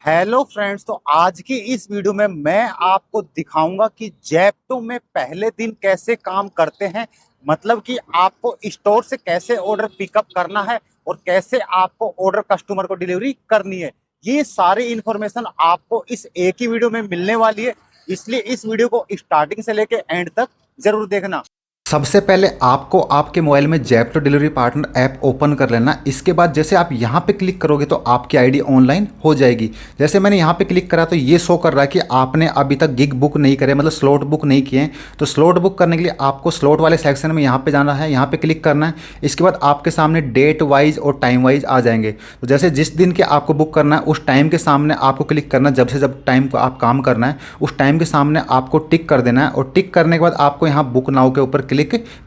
Hello friends. तो आज की इस वीडियो में मैं आपको दिखाऊंगा कि जेप्टो में पहले दिन कैसे काम करते हैं। मतलब कि आपको स्टोर से कैसे ऑर्डर पिकअप करना है और कैसे आपको ऑर्डर कस्टमर को डिलीवरी करनी है। ये सारी इंफॉर्मेशन आपको इस एक ही वीडियो में मिलने वाली है, इसलिए इस वीडियो को स्टार्टिंग से लेके एंड तक जरूर देखना। सबसे पहले आपको आपके मोबाइल में Zepto delivery partner app open कर लेना। इसके बाद जैसे आप यहाँ पे क्लिक करोगे तो आपकी आईडी ऑनलाइन हो जाएगी। जैसे मैंने यहाँ पे क्लिक करा तो ये शो कर रहा है कि आपने अभी तक गिग बुक नहीं करे, मतलब स्लॉट बुक नहीं किए हैं। तो स्लॉट बुक करने के लिए आपको स्लॉट वाले सेक्शन में यहाँ पे जाना है, यहाँ पे क्लिक करना है। इसके बाद आपके सामने डेट वाइज और टाइम वाइज आ जाएंगे। तो जैसे जिस दिन के आपको बुक करना है उस टाइम के सामने आपको क्लिक करना है। जब से जब टाइम को आप काम करना है उस टाइम के सामने आपको टिक कर देना है, और टिक करने के बाद आपको यहाँ बुक नाउ के ऊपर क्लिक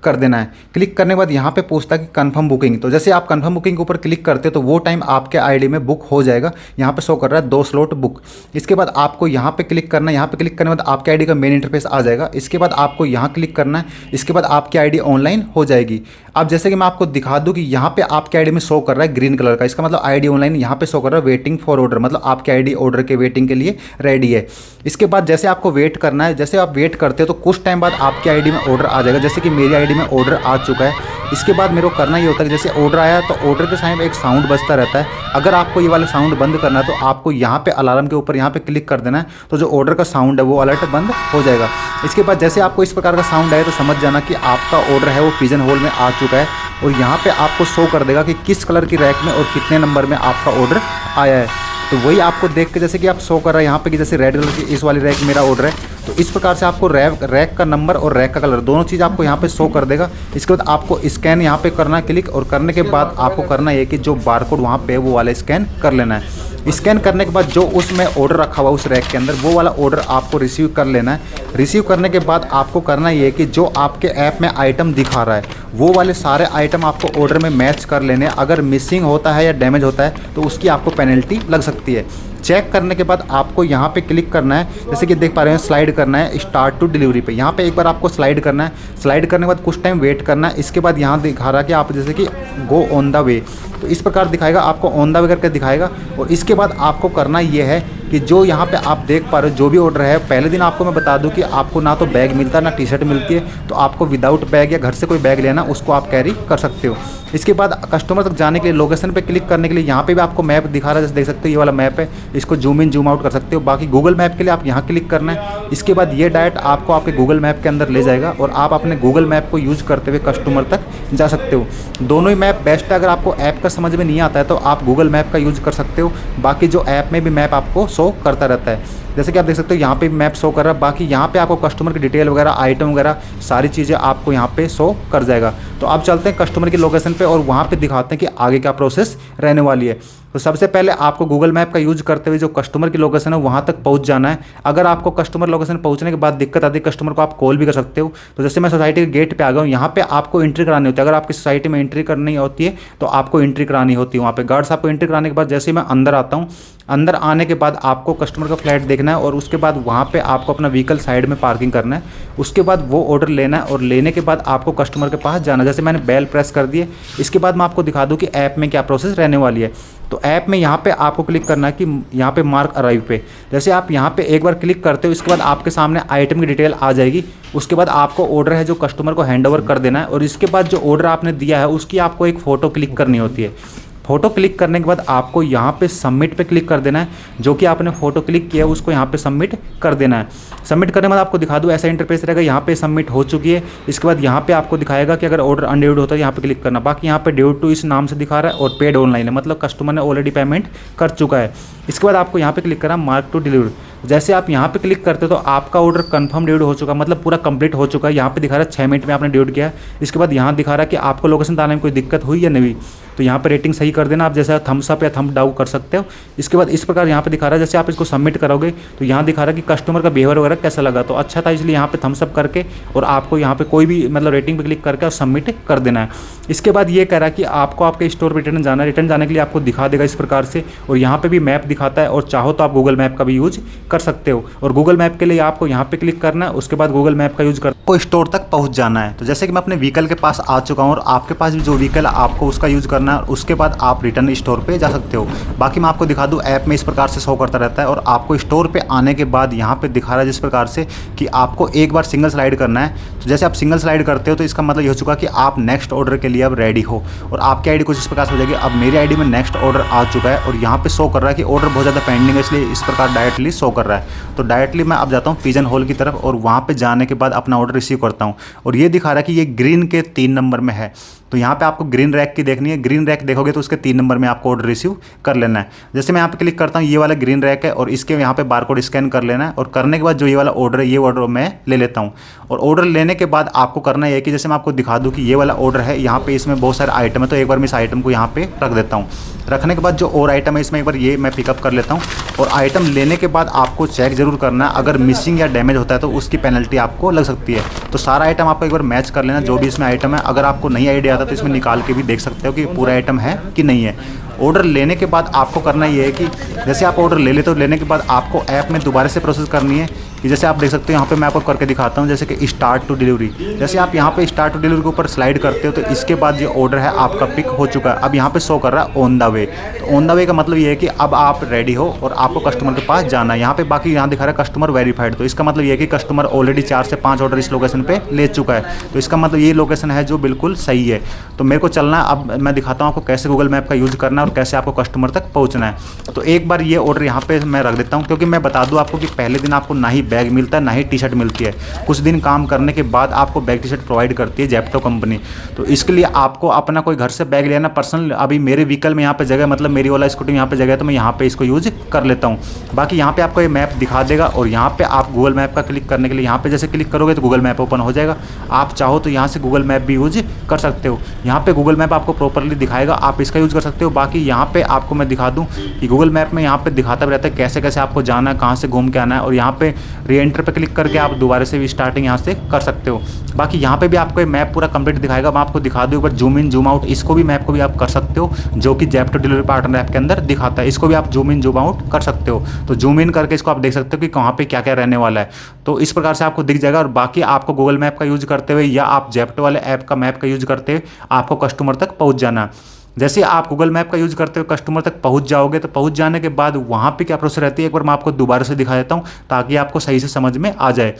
कर देना है। क्लिक करने के बाद यहाँ पे पूछता है कि कंफर्म बुकिंग। तो जैसे आप कंफर्म बुकिंग के ऊपर क्लिक करते हो तो वो टाइम आपके आईडी में बुक हो जाएगा। यहाँ पे शो कर रहा है 2 स्लॉट बुक। इसके बाद आपको यहाँ पे क्लिक करना है। यहाँ पे क्लिक करने के बाद आपके आईडी का मेन इंटरफेस आ जाएगा। इसके बाद आपको यहाँ क्लिक करना है। इसके बाद आपकी आईडी ऑनलाइन हो जाएगी। अब जैसे कि मैं आपको दिखा दूँ कि यहाँ पे आपके आईडी में शो कर रहा है ग्रीन कलर का, इसका मतलब आईडी ऑनलाइन। यहाँ पे शो कर रहा है वेटिंग फॉर ऑर्डर, मतलब आपकी आईडी ऑर्डर के वेटिंग के लिए रेडी है। इसके बाद जैसे आपको वेट करना है, जैसे आप वेट करते हो तो कुछ टाइम बाद आपकी आईडी में ऑर्डर आ जाएगा। जैसे कि मेरी आईडी में ऑर्डर आ चुका है। इसके बाद मेरे को करना ये होता है कि जैसे ऑर्डर आया तो ऑर्डर के टाइम एक साउंड बजता रहता है। अगर आपको ये वाला साउंड बंद करना है तो आपको यहाँ पे अलार्म के ऊपर यहाँ पे क्लिक कर देना है। तो जो ऑर्डर का साउंड है वो अलर्ट बंद हो जाएगा। इसके बाद जैसे आपको इस प्रकार का साउंड आए तो समझ जाना कि आपका ऑर्डर है वो पिजन होल में आ चुका है। और यहाँ पे आपको शो कर देगा कि किस कलर की रैक में और कितने नंबर में आपका ऑर्डर आया है। तो वही आपको देख के जैसे कि आप शो कर रहा है यहाँ पे कि जैसे रेड कलर की इस वाली रैक मेरा ऑर्डर है। तो इस प्रकार से आपको रैक का नंबर और रैक का कलर दोनों चीज़ आपको यहाँ पे शो कर देगा। इसके बाद आपको स्कैन यहाँ पे करना है क्लिक, और करने के बाद आपको करना है कि जो बारकोड वहाँ पे है वो वाला स्कैन कर लेना है। स्कैन करने के बाद जो उसमें ऑर्डर रखा हुआ उस रैक के अंदर वो वाला ऑर्डर आपको रिसीव कर लेना है। रिसीव करने के बाद आपको करना ये है कि जो आपके ऐप में आइटम दिखा रहा है वो वाले सारे आइटम आपको ऑर्डर में मैच कर लेने हैं। अगर मिसिंग होता है या डैमेज होता है तो उसकी आपको पेनल्टी लग सकती है। चेक करने के बाद आपको यहाँ पे क्लिक करना है। जैसे कि देख पा रहे हैं स्लाइड करना है स्टार्ट टू डिलीवरी पे। यहाँ पे एक बार आपको स्लाइड करना है। स्लाइड करने के बाद कुछ टाइम वेट करना है। इसके बाद यहाँ दिखा रहा है कि आप जैसे कि गो ऑन द वे, तो इस प्रकार दिखाएगा, आपको ऑन द वे करके दिखाएगा। और इसके बाद आपको करना ये है कि जो यहाँ पे आप देख पा रहे हो जो भी ऑर्डर है, पहले दिन आपको मैं बता दूं कि आपको ना तो बैग मिलता है ना टी शर्ट मिलती है। तो आपको विदाउट बैग या घर से कोई बैग लेना उसको आप कैरी कर सकते हो। इसके बाद कस्टमर तक जाने के लिए लोकेशन पे क्लिक करने के लिए यहाँ पे भी आपको मैप दिखा रहा है, जैसे देख सकते हो ये वाला मैप है। इसको जूम इन जूम आउट कर सकते हो। बाकी गूगल मैप के लिए आप यहाँ क्लिक करना है। इसके बाद ये डायरेक्ट आपको आपके गूगल मैप के अंदर ले जाएगा और आप अपने गूगल मैप को यूज़ करते हुए कस्टमर तक जा सकते हो। दोनों ही मैप बेस्ट है। अगर आपको ऐप का समझ में नहीं आता है तो आप गूगल मैप का यूज़ कर सकते हो। बाकी जो ऐप में भी मैप आपको शो करता रहता है। जैसे कि आप देख सकते हो यहाँ पे मैप शो कर रहा है। बाकी यहाँ पे आपको कस्टमर की डिटेल वगैरह आइटम वगैरह सारी चीज़ें आपको यहाँ पे शो कर जाएगा। तो अब चलते हैं कस्टमर की लोकेशन पे और वहाँ पे दिखाते हैं कि आगे क्या प्रोसेस रहने वाली है। तो सबसे पहले आपको गूगल मैप का यूज़ करते हुए जो कस्टमर की लोकेशन है वहाँ तक पहुँच जाना है। अगर आपको कस्टमर लोकेशन पहुँचने के बाद दिक्कत आती है कस्टमर को आप कॉल भी कर सकते हो। तो जैसे मैं सोसाइटी के गेट पे आ गया हूँ, यहाँ पे आपको एंट्री करानी होती है। अगर आपकी सोसाइटी में एंट्री करनी होती है तो आपको एंट्री करानी होती है। वहाँ पे गार्ड्स आपको एंट्री कराने के बाद जैसे मैं अंदर आता हूँ, अंदर आने के बाद आपको कस्टमर का फ्लैट देखना है और उसके बाद वहाँ पे आपको अपना व्हीकल साइड में पार्किंग करना है। उसके बाद वो ऑर्डर लेना है और लेने के बाद आपको कस्टमर के पास जाना है। जैसे मैंने बेल प्रेस कर दिए। इसके बाद मैं आपको दिखा दूँ कि ऐप में क्या प्रोसेस रहने वाली है। तो ऐप में यहाँ पे आपको क्लिक करना है कि यहाँ पे मार्क अराइव पे। जैसे आप यहाँ पे एक बार क्लिक करते हो इसके बाद आपके सामने आइटम की डिटेल आ जाएगी। उसके बाद आपको ऑर्डर है जो कस्टमर को हैंड ओवर कर देना है और इसके बाद जो ऑर्डर आपने दिया है उसकी आपको एक फ़ोटो क्लिक करनी होती है। फ़ोटो क्लिक करने के बाद आपको यहाँ पे सबमिट पे क्लिक कर देना है। जो कि आपने फ़ोटो क्लिक किया है उसको यहाँ पे सबमिट कर देना है। सबमिट करने के बाद आपको दिखा दूँ ऐसा इंटरफेस रहेगा। यहाँ पे सबमिट हो चुकी है। इसके बाद यहाँ पे आपको दिखाएगा कि अगर ऑर्डर अनड्यूड होता है यहाँ पे क्लिक करना। बाकी यहाँ पे ड्यू टू इस नाम से दिखा रहा है और पेड ऑनलाइन है, मतलब कस्टमर ने ऑलरेडी पेमेंट कर चुका है। इसके बाद आपको यहाँ पे क्लिक करना मार्क टू डिलीवर। जैसे आप यहाँ पे क्लिक करते हो तो आपका ऑर्डर कंफर्म ड्यूड हो चुका, मतलब पूरा कंप्लीट हो चुका है। यहाँ पे दिखा रहा है 6 मिनट में आपने ड्यूड किया। इसके बाद यहाँ दिखा रहा है कि आपको लोकेशन डालने में कोई दिक्कत हुई या नहीं। तो यहाँ पे रेटिंग सही कर देना। आप जैसा थम्स अप या थम्स डाउन कर सकते हो। इसके बाद इस प्रकार यहाँ पे दिखा रहा है जैसे आप इसको सबमिट करोगे तो यहाँ दिखा रहा है कि कस्टमर का बिहेवियर वगैरह कैसा लगा, तो अच्छा था, इसलिए यहाँ पे थम्स अप करके और आपको यहाँ पे कोई भी मतलब रेटिंग पे क्लिक करके और सबमिट कर देना है। इसके बाद ये कह रहा है कि आपको आपके स्टोर पर रिटर्न जाना है। रिटर्न जाने के लिए आपको दिखा देगा इस प्रकार से, और यहाँ पे भी मैप दिखाता है और चाहो तो आप गूगल मैप का भी यूज कर सकते हो। और गूगल मैप के लिए आपको यहाँ पे क्लिक करना है, उसके बाद गूगल मैप का यूज़ कर को स्टोर तक पहुँच जाना है। तो जैसे कि मैं अपने व्हीकल के पास आ चुका हूँ और आपके पास भी जो व्हीकल है आपको उसका यूज़ करना है, और उसके बाद आप रिटर्न स्टोर पे जा सकते हो। बाकी मैं आपको दिखा दूँ, ऐप में इस प्रकार से शो करता रहता है, और आपको स्टोर पे आने के बाद यहाँ पे दिखा रहा है जिस प्रकार से कि आपको एक बार सिंगल स्लाइड करना है। तो जैसे आप सिंगल स्लाइड करते हो तो इसका मतलब ये हो चुका कि आप नेक्स्ट ऑर्डर के लिए अब रेडी हो, और आपकी आईडी कुछ इस प्रकार से हो जाएगी। अब मेरी आईडी में नेक्स्ट ऑर्डर आ चुका है और यहाँ पे शो कर रहा है कि ऑर्डर बहुत ज़्यादा पेंडिंग है, इसलिए इस प्रकार डायरेक्टली शो कर रहा है। तो डायरेक्टली मैं अब जाता हूँ पिजन होल की तरफ, और वहाँ पे जाने के बाद अपना ऑर्डर रिसीव करता हूँ, और ये दिखा रहा है कि ये ग्रीन के 3 नंबर में है। तो यहाँ पे आपको ग्रीन रैक की देखनी है, ग्रीन रैक देखोगे तो उसके 3 नंबर में आपको ऑर्डर रिसीव कर लेना है। जैसे मैं यहाँ पे क्लिक करता हूँ, ये वाला ग्रीन रैक है और इसके यहाँ पे बारकोड स्कैन कर लेना है, और करने के बाद जो ये वाला ऑर्डर है ये ऑर्डर मैं ले लेता हूँ। और ऑर्डर लेने के बाद आपको करना है कि जैसे मैं आपको दिखा दूँ कि ये वाला ऑर्डर है, यहाँ पे इसमें बहुत सारे आइटम है, तो एक बार मैं इस आइटम को यहाँ पे रख देता हूँ। रखने के बाद जो और आइटम है इसमें एक बार ये मैं पिकअप कर लेता हूँ। और आइटम लेने के बाद आपको चेक जरूर करना है, अगर मिसिंग या डैमेज होता है तो उसकी पेनल्टी आपको लग सकती है। तो सारा आइटम आपको एक बार मैच कर लेना जो भी इसमें आइटम है। अगर आपको नहीं आइडिया आता तो इसमें निकाल के भी देख सकते हो कि पूरा आइटम है कि नहीं है। ऑर्डर लेने के बाद आपको करना ये है कि जैसे आप ऑर्डर ले लेते हो, लेने के बाद आपको ऐप में दोबारा से प्रोसेस करनी है कि जैसे आप देख सकते हो यहाँ पे मैं आपको करके दिखाता हूँ, जैसे कि स्टार्ट टू डिलीवरी। जैसे आप यहाँ पे स्टार्ट टू डिलीवरी के ऊपर स्लाइड करते हो तो इसके बाद ये ऑर्डर है आपका पिक हो चुका है। अब यहाँ पे शो कर रहा है ऑन द वे। तो ऑन द वे का मतलब ये है कि अब आप रेडी हो और आपको कस्टमर के पास जाना है। यहाँ पे बाकी यहाँ दिखा रहा है कस्टमर वेरीफाइड, तो इसका मतलब ये है कि कस्टमर ऑलरेडी 4 से 5 ऑर्डर इस लोकेशन पे ले चुका है। तो इसका मतलब ये लोकेशन है जो बिल्कुल सही है। तो मेरे को चलना है, अब मैं दिखाता हूँ आपको कैसे गूगल मैप का यूज़ करना है और कैसे आपको कस्टमर तक पहुँचना है। तो एक बार ये ऑर्डर यहाँ पे मैं रख देता हूँ, क्योंकि मैं बता दूँ आपको कि पहले दिन आपको ना ही बैग मिलता है ना ही टी शर्ट मिलती है। कुछ दिन काम करने के बाद आपको बैग टी शर्ट प्रोवाइड करती है जेप्टो कंपनी। तो इसके लिए आपको अपना कोई घर से बैग लेना पर्सनल। अभी मेरे व्हीकल में यहाँ पे जगह, मतलब मेरी ओला स्कूटी में यहाँ पे जगह है, तो मैं यहाँ पे इसको यूज़ कर लेता हूँ। बाकी यहाँ पे आपको ये मैप दिखा देगा, और यहाँ पे आप गूगल मैप का क्लिक करने के लिए यहाँ पे जैसे क्लिक करोगे तो गूगल मैप ओपन हो जाएगा। आप चाहो तो यहाँ से गूगल मैप भी यूज कर सकते हो। यहाँ पे गूगल मैप आपको प्रॉपरली दिखाएगा, आप इसका यूज़ कर सकते हो। बाकी यहाँ पे आपको मैं दिखा दूँ कि गूगल मैप में यहाँ पे दिखाता भी रहता है कैसे कैसे आपको जाना है, कहाँ से घूम के आना है, और यहाँ पे री एंटर पे क्लिक करके आप दोबारा से भी स्टार्टिंग यहाँ से कर सकते हो। बाकी यहाँ पे भी आपको ये मैप पूरा कंप्लीट दिखाएगा। मैं आपको दिखा दूँ एक बार जूम इन जूम आउट, इसको भी मैप को भी आप कर सकते हो, जो कि जेप्टो डिलीवरी पार्टनर ऐप के अंदर दिखाता है। इसको भी आप जूम इन जूम आउट कर सकते हो। तो जूम इन करके इसको आप देख सकते हो कि कहाँ पे क्या क्या रहने वाला है। तो इस प्रकार से आपको दिख जाएगा। और बाकी आपको गूगल मैप का यूज़ करते हुए या आप जेप्टो वाले ऐप का मैप का यूज़ करते हुए आपको कस्टमर तक पहुँच जाना है। जैसे आप गूगल मैप का यूज़ करते हुए कस्टमर तक पहुंच जाओगे, तो पहुंच जाने के बाद वहाँ पे क्या प्रोसेस रहती है एक बार मैं आपको दोबारा से दिखा देता हूँ ताकि आपको सही से समझ में आ जाए।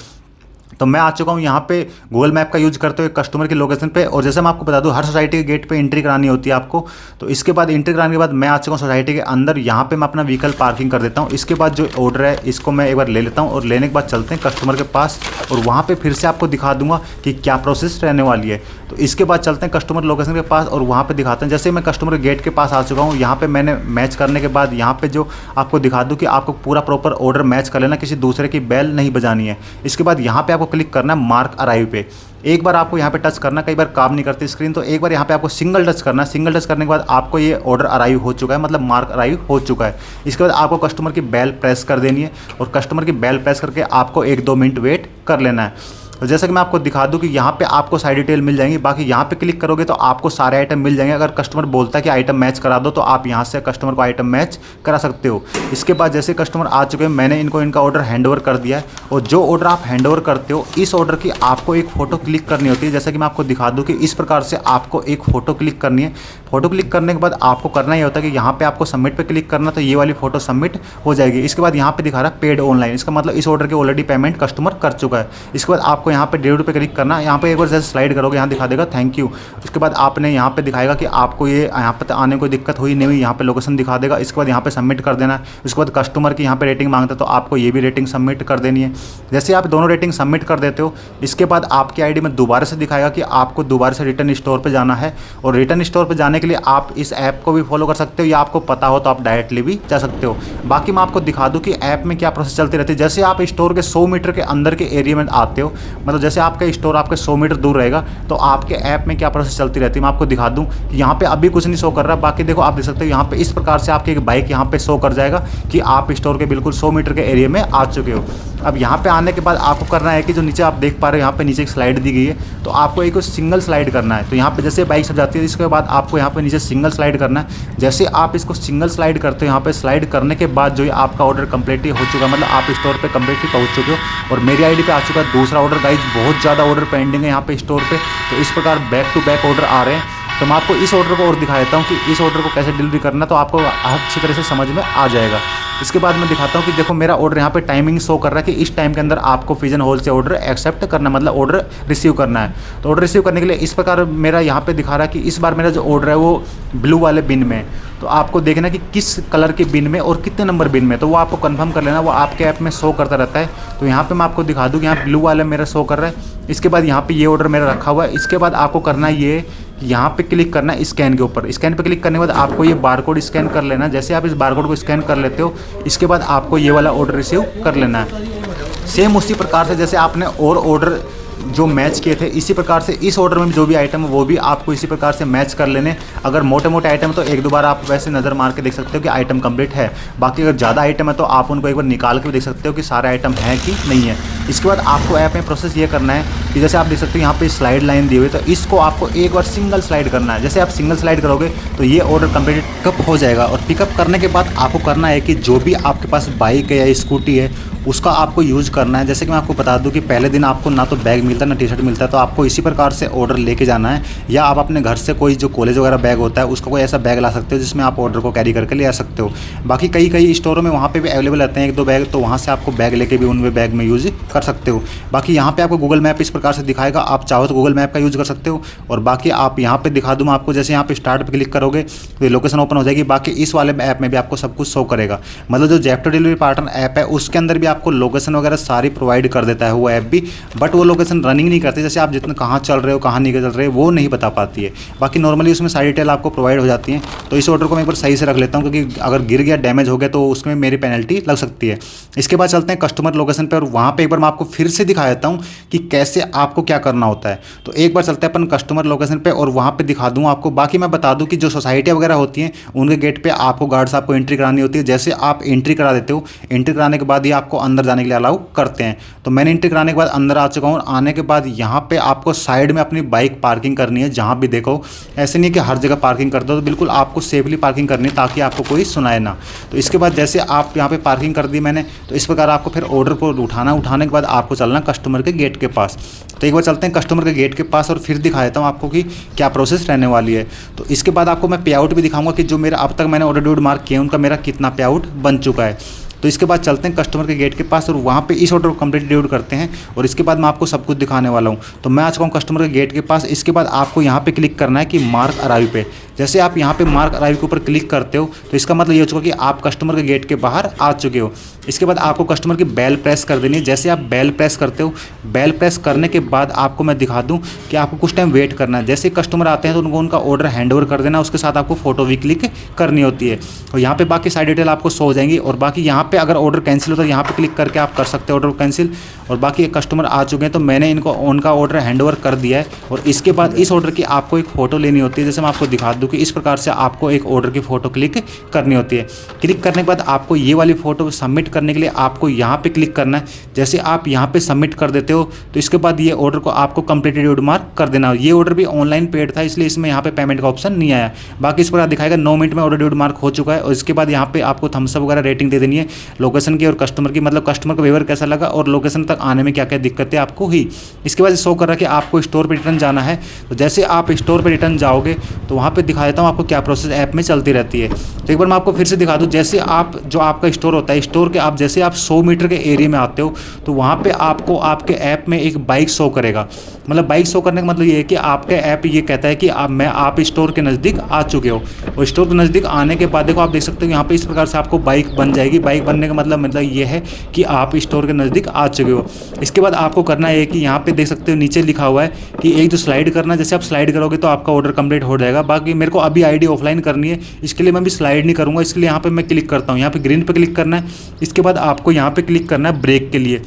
तो मैं आ चुका हूँ यहाँ पे गूगल मैप का यूज़ करते हुए कस्टमर की लोकेशन पे। और जैसे मैं आपको बता दूँ, हर सोसाइटी के गेट पे एंट्री करानी होती है आपको। तो इसके बाद एंट्री कराने के बाद मैं आ चुका हूँ सोसाइटी के अंदर। यहाँ पे मैं अपना व्हीकल पार्किंग कर देता हूँ। इसके बाद जो ऑर्डर है इसको मैं एक बार ले लेता हूँ, और लेने के बाद चलते हैं कस्टमर के पास, और वहाँ पर फिर से आपको दिखा दूँगा कि क्या प्रोसेस रहने वाली है। तो इसके बाद चलते हैं कस्टमर लोकेशन के पास और वहाँ पे दिखाते हैं। जैसे मैं कस्टमर गेट के पास आ चुका हूँ, यहाँ पे मैंने मैच करने के बाद यहाँ पे जो आपको दिखा दूँ कि आपको पूरा प्रॉपर ऑर्डर मैच कर लेना, किसी दूसरे की बेल नहीं बजानी है। इसके बाद यहाँ पे आपको क्लिक करना है मार्क अराइव पे। एक बार आपको यहाँ पे टच करना, कई बार काम नहीं करती स्क्रीन, तो एक बार यहाँ पे आपको सिंगल टच करना है। सिंगल टच करने के बाद आपको ये ऑर्डर अराइव हो चुका है, मतलब मार्क अराइव हो चुका है। इसके बाद आपको कस्टमर की बेल प्रेस कर देनी है, और कस्टमर की बेल प्रेस करके आपको 1-2 मिनट वेट कर लेना है। तो जैसे कि मैं आपको दिखा दूं कि यहाँ पे आपको सारी डिटेल मिल जाएंगी। बाकी यहाँ पे क्लिक करोगे तो आपको सारे आइटम मिल जाएंगे। अगर कस्टमर बोलता है कि आइटम मैच करा दो, तो आप यहाँ से कस्टमर को आइटम मैच करा सकते हो। इसके बाद जैसे कस्टमर आ चुके हैं, मैंने इनको इनका ऑर्डर हैंडओवर कर दिया है। और जो ऑर्डर आप हैंडओवर करते हो, इस ऑर्डर की आपको एक फ़ोटो क्लिक करनी होती है। जैसे कि मैं आपको दिखा दूँ कि इस प्रकार से आपको एक फ़ोटो क्लिक करनी है। फ़ोटो क्लिक करने के बाद आपको करना ये होता है कि यहाँ पे आपको सबमिट पे क्लिक करना, तो ये वाली फ़ोटो सबमिट हो जाएगी। इसके बाद यहाँ पे दिखा रहा है पेड ऑनलाइन, इसका मतलब इस ऑर्डर की ऑलरेडी पेमेंट कस्टमर कर चुका है। इसके बाद आपको यहाँ पे डिलीवरी पे क्लिक करना। यहाँ पे एक बार जैसे स्लाइड करोगे यहाँ दिखा देगा थैंक यू। उसके बाद आपने यहाँ पे दिखाएगा कि आपको ये यहाँ पे आने कोई दिक्कत हुई नहीं हुई, यहाँ पे लोकेशन दिखा देगा। इसके बाद यहाँ पे सबमिट कर देना है। उसके बाद कस्टमर की यहाँ पे रेटिंग मांगता है, तो आपको ये भी रेटिंग सबमिट कर देनी है। जैसे आप दोनों रेटिंग सबमिट कर देते हो, इसके बाद आपकी आईडी में दोबारा से दिखाएगा कि आपको दोबारा से रिटर्न स्टोर पर जाना है। और रिटर्न स्टोर पर जाने के लिए आप इस ऐप को भी फॉलो कर सकते हो, या आपको पता हो तो आप डायरेक्टली भी जा सकते हो। बाकी मैं आपको दिखा दूँ कि ऐप में क्या प्रोसेस चलती रहती है। जैसे आप स्टोर के 100 मीटर के अंदर के एरिया में आते हो, मतलब जैसे आपका स्टोर आपके 100 मीटर दूर रहेगा तो आपके ऐप में क्या प्रोसेस चलती रहती है मैं आपको दिखा दूँ कि यहाँ पे अभी कुछ नहीं शो कर रहा। बाकी देखो आप देख सकते हो यहाँ पे इस प्रकार से आपकी एक बाइक यहाँ पे शो कर जाएगा कि आप स्टोर के बिल्कुल 100 मीटर के एरिया में आ चुके हो। अब यहाँ पे आने के बाद आपको करना है कि जो नीचे आप देख पा रहे हो यहाँ पे नीचे एक स्लाइड दी गई है, तो आपको एक सिंगल स्लाइड करना है। तो यहाँ पे जैसे बाइक सब जाती है इसके बाद आपको यहाँ पे नीचे सिंगल स्लाइड करना है। जैसे आप इसको सिंगल स्लाइड करते हो यहाँ पे स्लाइड करने के बाद जो है आपका ऑर्डर कंप्लीटली हो चुका है, मतलब आप स्टोर पे कंप्लीटली पहुँच चुके हो और मेरी आईडी पे आ चुका है दूसरा ऑर्डर। गाइज बहुत ज़्यादा ऑर्डर पेंडिंग है यहाँ पे स्टोर पे, तो इस प्रकार बैक टू बैक ऑर्डर आ रहे हैं। तो मैं आपको इस ऑर्डर को और दिखा देता हूँ कि इस ऑर्डर को कैसे डिलीवरी करना, तो आपको अच्छी तरह से समझ में आ जाएगा। इसके बाद मैं दिखाता हूँ कि देखो मेरा ऑर्डर यहाँ पे टाइमिंग शो कर रहा है कि इस टाइम के अंदर आपको पिजन होल से ऑर्डर एक्सेप्ट करना है, मतलब ऑर्डर रिसीव करना है। तो ऑर्डर रिसीव करने के लिए इस प्रकार मेरा यहाँ पे दिखा रहा है कि इस बार मेरा जो ऑर्डर है वो ब्लू वाले बिन में है। तो आपको देखना कि किस कलर के बिन में और कितने नंबर बिन में, तो वो आपको कंफर्म कर लेना, वो आपके ऐप में शो करता रहता है। तो यहाँ पे मैं आपको दिखा दूँ कि यहाँ ब्लू वाला मेरा शो कर रहा है। इसके बाद यहाँ पे ये ऑर्डर मेरा रखा हुआ है। इसके बाद आपको करना है ये कि यहाँ पे क्लिक करना है स्कैन के ऊपर। स्कैन पे क्लिक करने के बाद आपको ये बारकोड स्कैन कर लेना। जैसे आप इस बारकोड को स्कैन कर लेते हो इसके बाद आपको ये वाला ऑर्डर रिसीव कर लेना है। सेम उसी प्रकार से जैसे आपने और ऑर्डर जो मैच किए थे इसी प्रकार से इस ऑर्डर में जो भी आइटम है वो भी आपको इसी प्रकार से मैच कर लेने। अगर मोटे मोटे आइटम है तो एक दो बार आप वैसे नज़र मार के देख सकते हो कि आइटम कंप्लीट है। बाकी अगर ज़्यादा आइटम है तो आप उनको एक बार निकाल के भी देख सकते हो कि सारे आइटम हैं कि नहीं है। इसके बाद आपको ऐप में प्रोसेस ये करना है कि जैसे आप देख सकते हो यहाँ पे स्लाइड लाइन दी हुई है, तो इसको आपको एक बार सिंगल स्लाइड करना है। जैसे आप सिंगल स्लाइड करोगे तो ये ऑर्डर कंप्लीट पिकअप हो जाएगा। और पिकअप करने के बाद आपको करना है कि जो भी आपके पास बाइक है या स्कूटी है उसका आपको यूज़ करना है। जैसे कि मैं आपको बता दूं कि पहले दिन आपको ना तो बैग मिलता ना टी शर्ट मिलता है, तो आपको इसी प्रकार से ऑर्डर लेके जाना है। या आप अपने घर से कोई जो कॉलेज वगैरह बैग होता है उसका कोई ऐसा बैग ला सकते हो जिसमें आप ऑर्डर को कैरी करके ले आ सकते हो। बाकी कई स्टोरों में वहाँ पे भी अवेलेबल रहते हैं एक दो बैग, तो वहाँ से आपको बैग लेके भी उनमें बैग में यूज़ कर सकते हो। बाकी यहाँ पे आपको गूगल मैप इस प्रकार से दिखाएगा, आप चाहो तो गूगल मैप का यूज़ कर सकते हो। और बाकी आप यहाँ पे दिखा दूँ आपको, जैसे यहाँ पे स्टार्ट पे क्लिक करोगे तो ये लोकेशन ओपन हो जाएगी। बाकी इस वाले ऐप में भी आपको सब कुछ शो करेगा, मतलब जो ज़ेप्टो डिलीवरी पार्टनर ऐप है उसके अंदर भी आपको लोकेशन वगैरह सारी प्रोवाइड कर देता है वो ऐप भी, बट वो लोकेशन रनिंग नहीं करती। जैसे आप जितना कहाँ चल रहे हो कहाँ नहीं चल रहे हो वो नहीं बता पाती है। बाकी नॉर्मली उसमें सारी डिटेल आपको प्रोवाइड हो जाती है। तो इस ऑर्डर को मैं एक बार सही से रख लेता हूँ क्योंकि अगर गिर गया डैमेज हो गया तो उसमें मेरी पेनल्टी लग सकती है। इसके बाद चलते हैं कस्टमर लोकेशन पर और वहाँ पर एक बार मैं आपको फिर से दिखा देता हूँ कि कैसे आपको क्या करना होता है। तो एक बार चलते हैं अपन कस्टमर लोकेशन पर और वहाँ पर दिखा दूँ आपको। बाकी मैं बता दूँ कि जो सोसाइटियाँ वगैरह होती हैं उनके गेट पर आपको गार्ड साहब को एंट्री करानी होती है। जैसे आप एंट्री करा देते हो, एंट्री कराने के बाद ही आपको अंदर जाने के लिए अलाउ करते हैं। तो मैंने एंट्री कराने के बाद अंदर आ चुका हूँ। आने के बाद यहाँ पे आपको साइड में अपनी बाइक पार्किंग करनी है। जहाँ भी देखो ऐसे नहीं कि हर जगह पार्किंग कर दो, तो बिल्कुल आपको सेफली पार्किंग करनी है ताकि आपको कोई सुनाए ना। तो इसके बाद जैसे आप यहाँ पे पार्किंग कर दी मैंने, तो इस प्रकार आपको फिर ऑर्डर को उठाने के बाद आपको चलना कस्टमर के गेट के पास। तो एक बार चलते हैं कस्टमर के गेट के पास और फिर दिखा देता हूँ आपको कि क्या प्रोसेस रहने वाली है। तो इसके बाद आपको मैं पे आउट भी दिखाऊंगा कि जो मेरा अब तक मैंने ऑर्डर ड्यूड मार्क किया उनका मेरा कितना पे आउट बन चुका है। तो इसके बाद चलते हैं कस्टमर के गेट के पास और वहाँ पे इस ऑर्डर को कंप्लीट डिलीवर करते हैं और इसके बाद मैं आपको सब कुछ दिखाने वाला हूँ। तो मैं आ चुका हूँ कस्टमर के गेट के पास। इसके बाद आपको यहाँ पे क्लिक करना है कि मार्क अराइव पे। जैसे आप यहाँ पे मार्क अराइव के ऊपर क्लिक करते हो तो इसका मतलब ये हो चुका कि आप कस्टमर के गेट के बाहर आ चुके हो। इसके बाद आपको कस्टमर की बेल प्रेस कर देनी है। जैसे आप बेल प्रेस करते हो, बेल प्रेस करने के बाद आपको मैं दिखा दूँ कि आपको कुछ टाइम वेट करना है। जैसे कस्टमर आते हैं तो उनको उनका ऑर्डर हैंड ओवर कर देना, उसके साथ आपको फोटो भी क्लिक करनी होती है और यहाँ पे बाकी सारी डिटेल आपको शो हो जाएंगी। और बाकी यहाँ पे अगर ऑर्डर कैंसिल हो तो यहाँ पे क्लिक करके आप कर सकते हो ऑर्डर कैंसिल। और बाकी कस्टमर आ चुके हैं तो मैंने इनको उनका ऑर्डर हैंड ओवर कर दिया है। और इसके बाद इस ऑर्डर की आपको एक फ़ोटो लेनी होती है। जैसे मैं आपको दिखा दूँ कि इस प्रकार से आपको एक ऑर्डर की फ़ोटो क्लिक करनी होती है। क्लिक करने के बाद आपको ये वाली फ़ोटो सबमिट करने के लिए आपको यहाँ पे क्लिक करना है। जैसे आप यहाँ पे सबमिट कर देते हो तो इसके बाद ये ऑर्डर को आपको कंप्लीटेड मार्क कर देना। ये ऑर्डर भी ऑनलाइन पेड था इसलिए इसमें यहाँ पे पेमेंट का ऑप्शन नहीं आया। बाकी इस प्रकार दिखाएगा 9 मिनट में ऑर्डर ड्यूड मार्क हो चुका है। और इसके बाद यहाँ पे आपको थम्स अप वगैरह रेटिंग दे देनी है लोकेशन की और कस्टमर की, मतलब कस्टमर को व्यवहार कैसा लगा और लोकेशन तक आने में क्या क्या दिक्कतें आपको हुई। इसके बाद शो कर रहा है कि आपको स्टोर पर रिटर्न जाना है। तो जैसे आप स्टोर पर रिटर्न जाओगे तो वहाँ पर दिखा देता हूँ आपको क्या प्रोसेस ऐप में चलती रहती है। तो एक बार मैं आपको फिर से दिखा दूँ। जैसे आप जो आपका स्टोर होता है, स्टोर के आप जैसे आप 100 मीटर के एरिया में आते हो तो वहाँ पे आपको आपके ऐप में एक बाइक शो करेगा। मतलब बाइक शो करने का मतलब ये है कि आपके ऐप ये कहता है कि आप स्टोर के नज़दीक आ चुके हो। और स्टोर के नज़दीक आने के बाद देखो आप देख सकते हो यहाँ पे इस प्रकार से आपको बाइक बन जाएगी। बाइक बनने का मतलब ये है कि आप स्टोर के नज़दीक आ चुके हो। इसके बाद आपको करना है कि यहाँ पे देख सकते हो नीचे लिखा हुआ है कि एक जो स्लाइड करना है। जैसे आप स्लाइड करोगे तो आपका ऑर्डर कंप्लीट हो जाएगा। बाकी मेरे को अभी आईडी ऑफलाइन करनी है, इसके लिए मैं भी स्लाइड नहीं करूँगा। इसके लिए यहाँ पे मैं क्लिक करता हूँ, यहाँ पे ग्रीन पे क्लिक करना है। इसके बाद आपको यहाँ पे क्लिक करना है ब्रेक के लिए।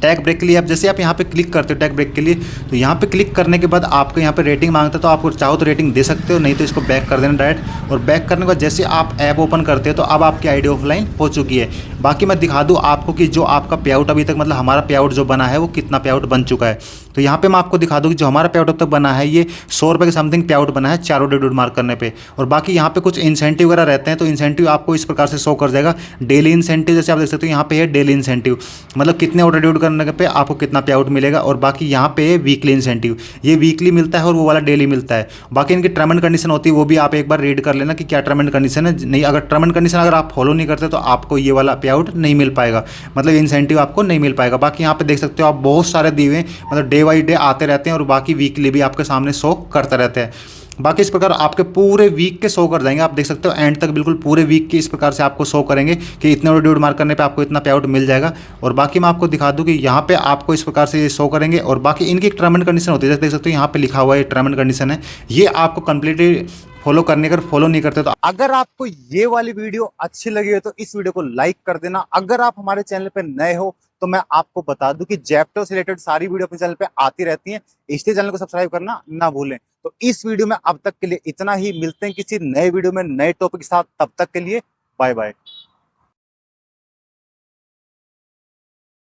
टैग ब्रेक के लिए आप जैसे आप यहाँ पे क्लिक करते हो टैग ब्रेक के लिए, तो यहाँ पे क्लिक करने के बाद आपको यहाँ पे रेटिंग मांगता है, तो आपको चाहो तो रेटिंग दे सकते हो, नहीं तो इसको बैक कर देना डायरेक्ट। और बैक करने के बाद जैसे आप ऐप ओपन करते हो तो अब आपकी आईडी ऑफलाइन हो चुकी है। बाकी मैं दिखा दूँ आपको कि जो आपका पे आउट अभी तक मतलब हमारा पे आउट जो बना है वो कितना पे आउट बन चुका है। तो यहाँ पे मैं आपको दिखा दूँ कि जो हमारा पे आउट अब तक बना है ये 100 रुपये के समथिंग पे आउट बना है चारों डेड मार्क करने पे। और बाकी यहाँ पे कुछ इंसेंटिव वगैरह रहते हैं, तो इंसेंटिव आपको इस प्रकार से शो कर जाएगा। डेली इंसेंटिव जैसे आप देख सकते हो यहाँ पे है डेली इंसेंटिव, मतलब कितने ऑर्डर ड्यूट करने पे आपको कितना पे आउट मिलेगा। और बाकी यहाँ पे वीकली इंसेंटिव, ये वीकली मिलता है और वो वाला डेली मिलता है। बाकी इनकी टर्म एंड कंडीशन होती है, वो भी आप एक बार रीड कर लेना कि क्या टर्म एंड कंडीशन है। नहीं, अगर टर्म एंड कंडीशन अगर आप फॉलो नहीं करते तो आपको ये वाला पे आउट नहीं मिल पाएगा, मतलब इंसेंटिव आपको नहीं मिल पाएगा। बाकी यहाँ पे देख सकते हो आप बहुत सारे दिए हुए हैं, मतलब डे बाई डे आते रहते हैं और बाकी वीकली भी आपके सामने शो करते रहते हैं। बाकी इस प्रकार आपके पूरे वीक के शो कर देंगे, आप देख सकते हो एंड तक बिल्कुल पूरे वीक के इस प्रकार से आपको शो करेंगे कि इतने ड्यूट मार्क करने पे आपको इतना पे आउट मिल जाएगा। और बाकी मैं आपको दिखा दूं कि यहाँ पे आपको इस प्रकार से ये शो करेंगे। और बाकी इनकी एक टर्म एंड कंडीशन होती है, जैसे देख सकते हो यहाँ पे लिखा हुआ है टर्म एंड कंडीशन है, ये आपको कंप्लीटली फॉलो करने, अगर फॉलो नहीं करते तो अगर आपको ये वाली वीडियो अच्छी लगी है तो इस वीडियो को लाइक कर देना। अगर आप हमारे चैनल पे नए हो तो मैं आपको बता दूं कि जेप्टो से रिलेटेड सारी वीडियो अपने चैनल पे आती रहती हैं, इसलिए चैनल को सब्सक्राइब करना ना भूलें। तो इस वीडियो में अब तक के लिए इतना ही, मिलते हैं किसी नए वीडियो में नए टॉपिक के साथ, तब तक के लिए बाय बाय।